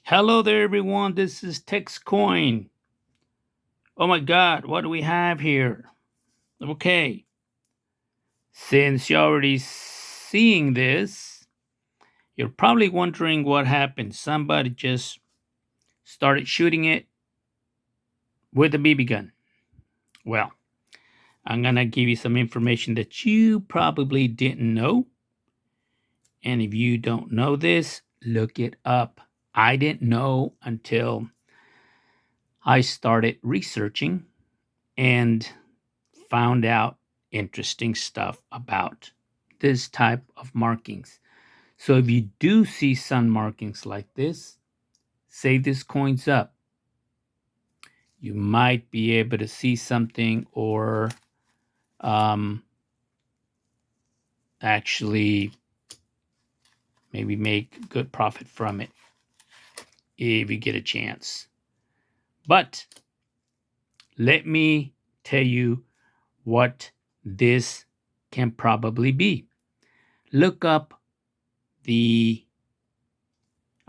Hello there, everyone. This is TexCoin. Oh my God, what do we have here? Okay, since you're already seeing this, you're probably wondering what happened. Somebody just started shooting it with a BB gun. Well, I'm gonna give you some information that you probably didn't know. And if you don't know this, look it up. I didn't know until I started researching and found out interesting stuff about this type of markings. So if you do see sun markings like this, save these coins up. You might be able to see something or um, actually maybe make good profit from it if you get a chance. But let me tell you what this can probably be. Look up the,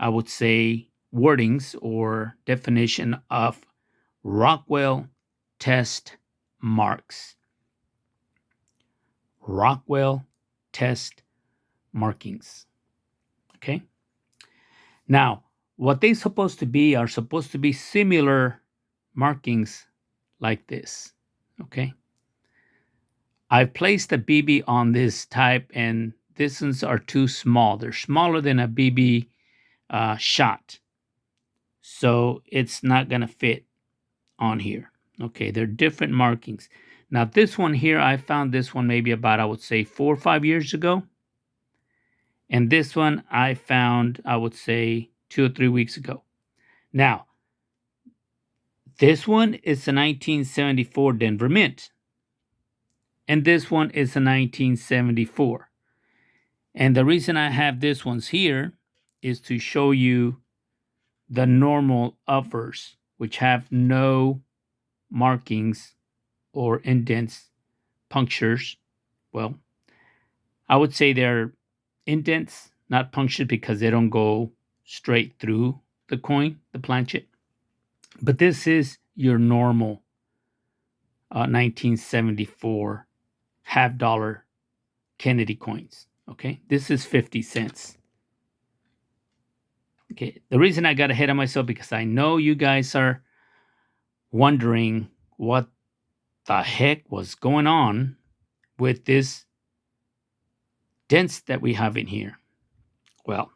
I would say, wordings or definition of Rockwell test marks. Rockwell test markings. Okay. Now, what they supposed to be are supposed to be similar markings like this. Okay. I've placed a BB on this type, and these ones are too small. They're smaller than a BB shot. So it's not going to fit on here. Okay, they're different markings. Now, this one here, I found this one maybe about, I would say, 4 or 5 years ago. And this one I found, I would say, 2 or 3 weeks ago. Now, this one is a 1974 Denver Mint. And this one is a 1974. And the reason I have this ones here is to show you the normal uppers, which have no markings or indents, punctures. Well, I would say they're indents, not punctured, because they don't go straight through the coin, the planchet. But this is your normal 1974 half dollar Kennedy coins. Okay, this is 50 cents. Okay, the reason I got ahead of myself because I know you guys are wondering what the heck was going on with this dents that we have in here. Well,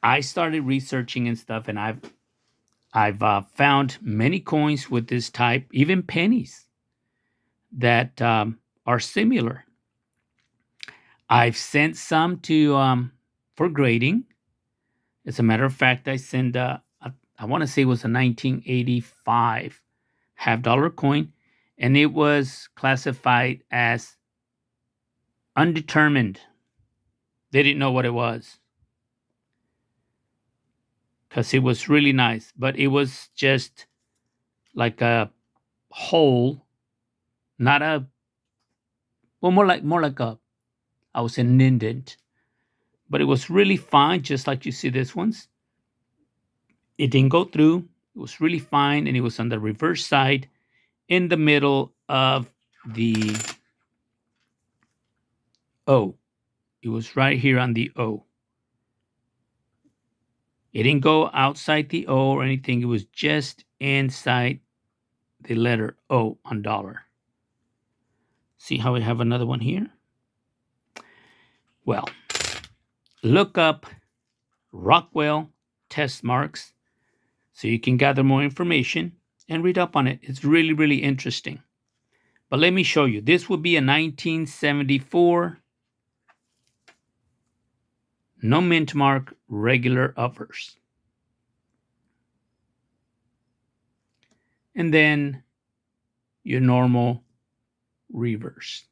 I started researching and stuff, and I've found many coins with this type, even pennies that are similar. I've sent some to for grading. As a matter of fact, I sent I want to say it was a 1985 half dollar coin, and it was classified as undetermined. They didn't know what it was because it was really nice, but it was just like a hole, not a, well, more like a, I would say, an indent, but it was really fine, just like you see this one's. It didn't go through. It was really fine, and it was on the reverse side, in the middle of the O. It was right here on the O. It didn't go outside the O or anything. It was just inside the letter O on dollar. See how we have another one here? Well, look up Rockwell test marks so you can gather more information and read up on it. It's really, really interesting. But let me show you. This would be a 1974 no mint mark regular uppers. And then your normal reverse.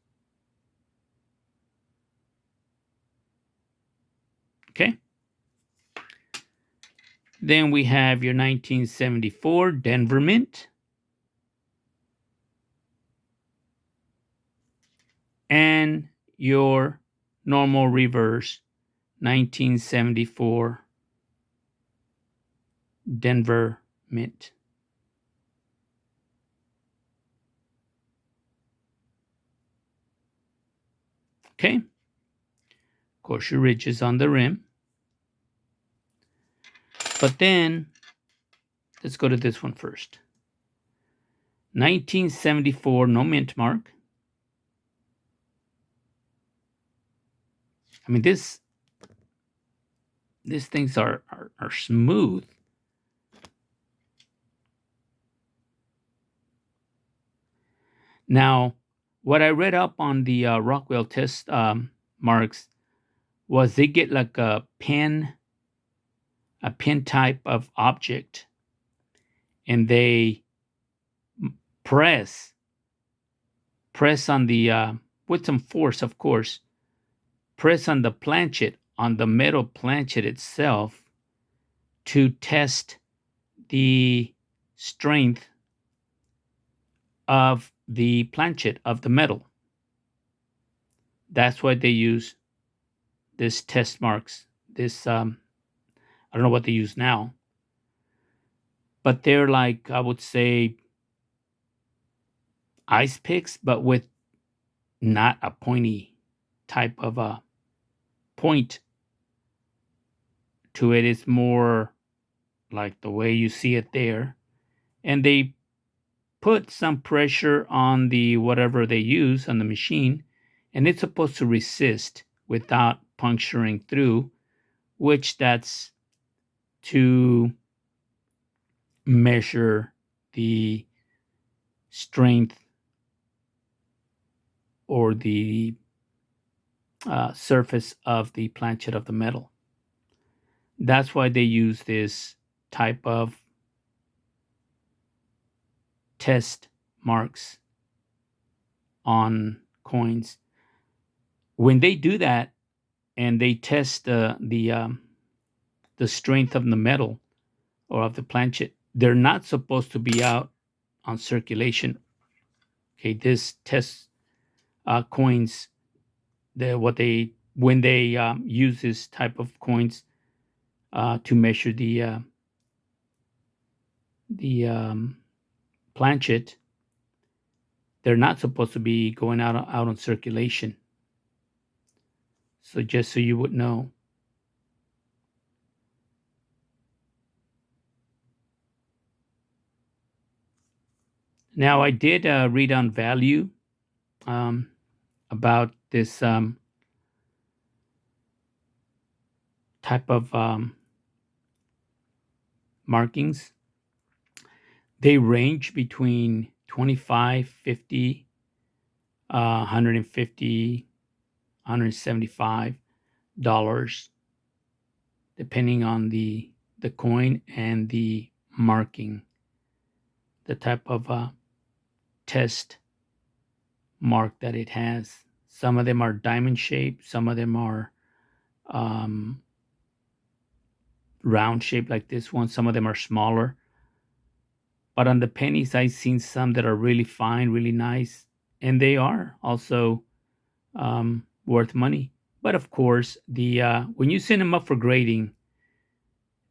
Okay? Then we have your 1974 Denver Mint. And your normal reverse 1974 Denver mint. Okay. Of course, your ridges on the rim. But then, let's go to this one first. 1974, no mint mark. I mean, these things are smooth. Now, what I read up on the Rockwell test marks was they get like a pen type of object, and they press on the with some force, of course, press on the planchet, on the metal planchet itself, to test the strength of the planchet of the metal. That's why they use this test marks. This I don't know what they use now, but they're like, I would say, ice picks, but with not a pointy type of a point to it. It's more like the way you see it there. And they put some pressure on the whatever they use on the machine, and it's supposed to resist without puncturing through, which that's to measure the strength or the surface of the planchet of the metal. That's why they use this type of test marks on coins. When they do that and they test the strength of the metal or of the planchet, they're not supposed to be out on circulation. Okay, this test coins, when they use this type of coins to measure the planchet, they're not supposed to be going out on circulation. So just so you would know. Now, I did read on value about this type of markings. They range between 25, 50, 150, $175, depending on the coin and the marking, the type of test mark that it has. Some of them are diamond shaped, some of them are round shaped like this one, some of them are smaller. But on the pennies, I've seen some that are really fine, really nice, and they are also worth money. But of course, the when you send them up for grading,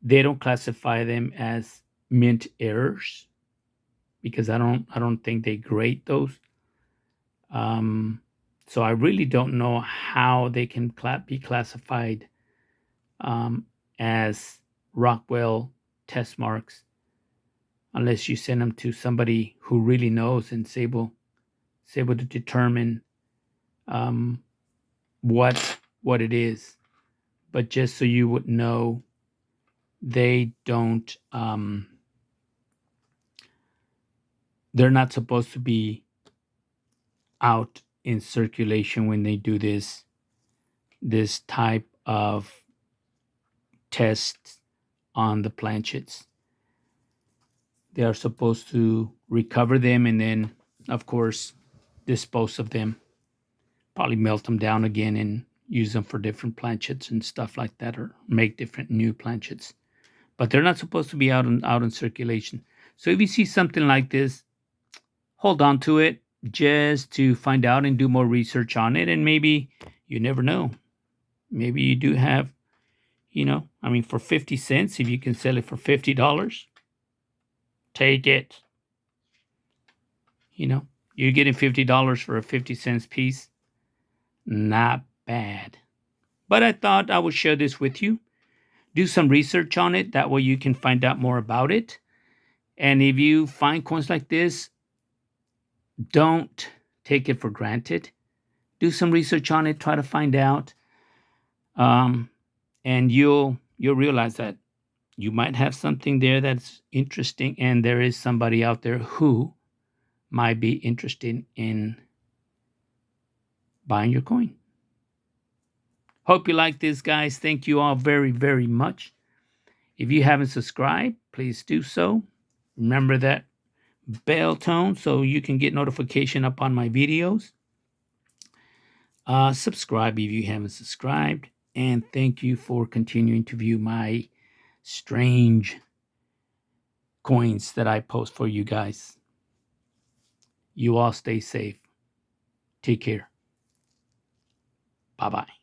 they don't classify them as mint errors because I don't think they grade those. So I really don't know how they can be classified as Rockwell test marks unless you send them to somebody who really knows and is able to determine what it is. But just so you would know, they don't. They're not supposed to be out in circulation when they do this type of tests on the planchets. They are supposed to recover them and then, of course, dispose of them. Probably melt them down again and use them for different planchets and stuff like that, or make different new planchets. But they're not supposed to be out in circulation. So if you see something like this, hold on to it just to find out and do more research on it. And maybe, you never know, maybe you do have, I mean, for 50 cents, if you can sell it for $50, take it. You're getting $50 for a 50 cents piece. Not bad. But I thought I would share this with you. Do some research on it. That way you can find out more about it. And if you find coins like this, don't take it for granted. Do some research on it. Try to find out. And you'll realize that you might have something there that's interesting, and there is somebody out there who might be interested in buying your coin. Hope you like this, guys. Thank you all very, very much. If you haven't subscribed, please do so. Remember that bell tone so you can get notification upon my videos. Subscribe if you haven't subscribed. And thank you for continuing to view my strange coins that I post for you guys. You all stay safe. Take care. Bye-bye.